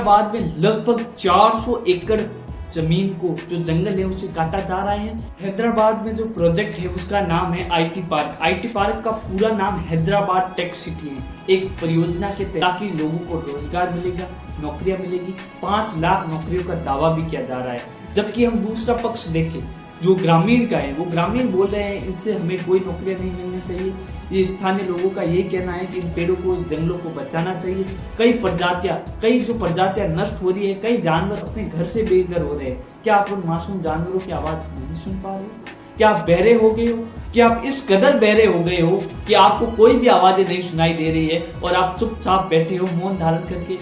हैदराबाद में लगभग 400 एकड़ जमीन को जो जंगल है उसे काटा जा रहा है। हैदराबाद में जो प्रोजेक्ट है उसका नाम है आईटी पार्क। आईटी पार्क का पूरा नाम हैदराबाद टेक सिटी है। एक परियोजना के तहत ताकि लोगों को रोजगार मिलेगा, नौकरियां मिलेगी। 5 लाख नौकरियों का दावा भी किया जा रहा है। जबकि हम दूसरा पक्ष देखें जो ग्रामीण का है, वो ग्रामीण बोल रहे हैं इनसे हमें कोई नौकरियां नहीं मिलनी चाहिए। ये स्थानीय लोगों का ये कहना है कि इन पेड़ों को, जंगलों को बचाना चाहिए। कई जो प्रजातियां नष्ट हो रही है, कई जानवर अपने घर से बेघर हो रहे हैं। क्या आप उन मासूम जानवरों की आवाज नहीं सुन पा रहे हो? क्या आप बहरे हो गए हो? क्या आप इस कदर बहरे हो गए हो कि आपको कोई भी आवाजें नहीं सुनाई दे रही है और आप चुपचाप बैठे हो मौन धारण करके?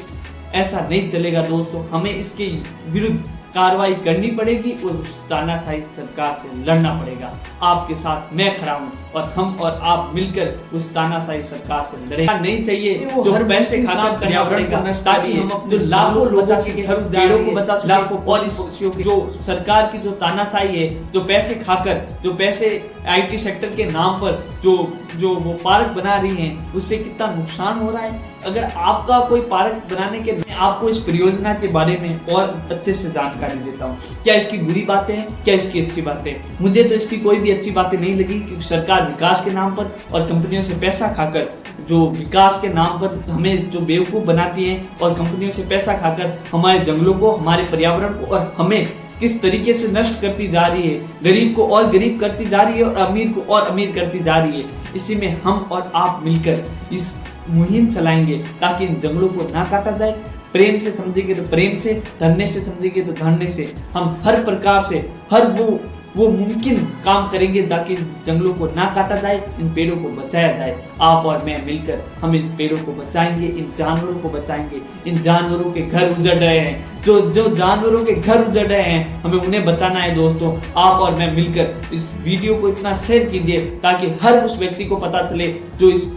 ऐसा नहीं चलेगा दोस्तों, हमें इसके विरुद्ध कार्रवाई करनी पड़ेगी और उस तानाशाही सरकार से लड़ना पड़ेगा। आपके साथ मैं खड़ा हूँ और हम और आप मिलकर उस तानाशाही सरकार से लड़ेंगे। नहीं चाहिए जो हर पैसे खाकर पर्यावरण को नष्ट, ताकि हम जो लाखों लोगों के घर पेड़ों को बचा सकें, लाखों पॉलिसियों की जो सरकार की जो तानाशाही है, जो पैसे खाकर, जो पैसे आईटी सेक्टर के नाम पर जो वो पार्क बना रही हैं, उससे कितना नुकसान हो रहा है। अगर आपका कोई पार्क बनाने के, मैं आपको इस परियोजना के बारे में और अच्छे से जानकारी देता हूँ। क्या इसकी बुरी बातें हैं, क्या इसकी अच्छी बातें हैं? मुझे तो इसकी कोई भी अच्छी बातें नहीं लगी, क्योंकि सरकार विकास के नाम पर और कंपनियों से पैसा खाकर, जो विकास के नाम पर हमें जो बेवकूफ बनाती हैं और कंपनियों से पैसा खाकर हमारे जंगलों को, हमारे पर्यावरण को और हमें किस तरीके से नष्ट करती जा रही है। गरीब को और गरीब करती जा रही है और अमीर को और अमीर करती जा रही है। इसी में हम और आप मिलकर इस मुहिम चलाएंगे ताकि इन जंगलों को ना काटा जाए। प्रेम से समझेंगे तो प्रेम से, धरने से समझेंगे तो धरने से। हम हर प्रकार से हर वो मुमकिन काम करेंगे ताकि जंगलों को ना काटा जाए, इन पेड़ों को बचाया जाए। आप और मैं मिलकर हम इन पेड़ों को बचाएंगे, इन जानवरों को बचाएंगे। इन जानवरों के घर उजड़ रहे हैं, जो जानवरों के घर उजड़ रहे हैं, हमें उन्हें बचाना है दोस्तों। आप और मैं मिलकर इस वीडियो को इतना शेयर कीजिए ताकि हर उस व्यक्ति को पता चले जो इस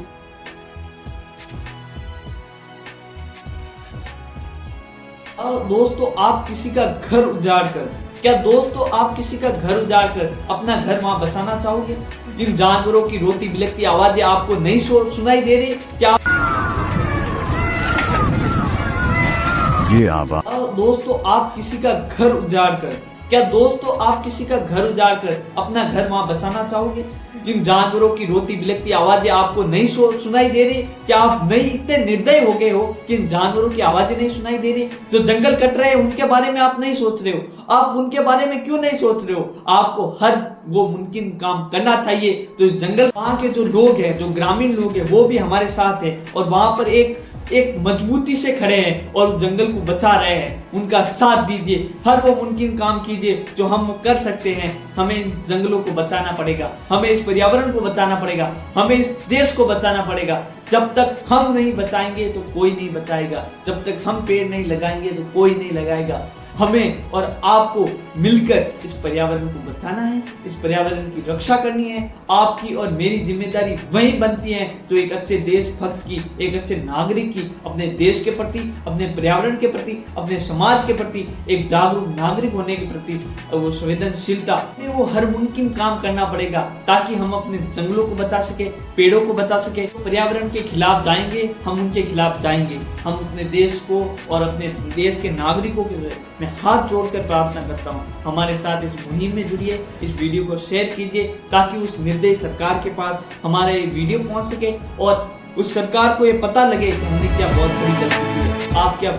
दोस्तों आप किसी का घर उजाड़ कर, क्या दोस्तों आप किसी का घर उजाड़ कर अपना घर वहां बसाना चाहोगे? इन जानवरों की रोती बिलखती आवाजें आपको नहीं सुनाई दे रही? क्या ये आवाज दोस्तों आप किसी का घर उजाड़ कर, क्या दोस्तों आप किसी का घर उजाड़ कर अपना घर वहां बसाना चाहोगे? इन जानवरों की रोती बिलखती आवाजें आपको नहीं सुनाई दे रही? क्या आप नहीं इतने निर्दय हो गए हो कि इन जानवरों की आवाजें नहीं सुनाई दे रही? जो जंगल कट रहे हैं उनके बारे में आप नहीं सोच रहे हो। आप उनके बारे में क्यों नहीं सोच रहे हो? आपको हर वो मुमकिन काम करना चाहिए। तो इस जंगल वहाँ के जो लोग हैं, जो ग्रामीण लोग हैं, वो भी हमारे साथ है और वहां पर एक मजबूती से खड़े हैं और जंगल को बचा रहे हैं। उनका साथ दीजिए, हर वो मुमकिन काम कीजिए जो हम कर सकते हैं। हमें इन जंगलों को बचाना पड़ेगा, हमें इस पर्यावरण को बचाना पड़ेगा, हमें इस देश को बचाना पड़ेगा। जब तक हम नहीं बचाएंगे तो कोई नहीं बचाएगा, जब तक हम पेड़ नहीं लगाएंगे तो कोई नहीं लगाएगा। हमें और आपको मिलकर इस पर्यावरण को बचाना है, इस पर्यावरण की रक्षा करनी है। आपकी और मेरी जिम्मेदारी वही बनती है जो एक अच्छे देशभक्त की, एक अच्छे नागरिक की, अपने देश के प्रति, अपने पर्यावरण के प्रति, अपने समाज के प्रति एक जागरूक नागरिक होने के प्रति वो संवेदनशीलता, वो हर मुमकिन काम करना पड़ेगा ताकि हम अपने जंगलों को बचा सके, पेड़ों को बचा सके। पर्यावरण के खिलाफ जाएंगे, हम उनके खिलाफ जाएंगे। हम अपने देश को और अपने देश के नागरिकों के मैं हाथ जोड़कर प्रार्थना करता हूँ, हमारे साथ इस मुहिम में जुड़िए, इस वीडियो को शेयर कीजिए ताकि उस निर्दयी सरकार के पास हमारा ये वीडियो पहुँच सके और उस सरकार को ये पता लगे कि हमने क्या बहुत बड़ी गलती की है। आप क्या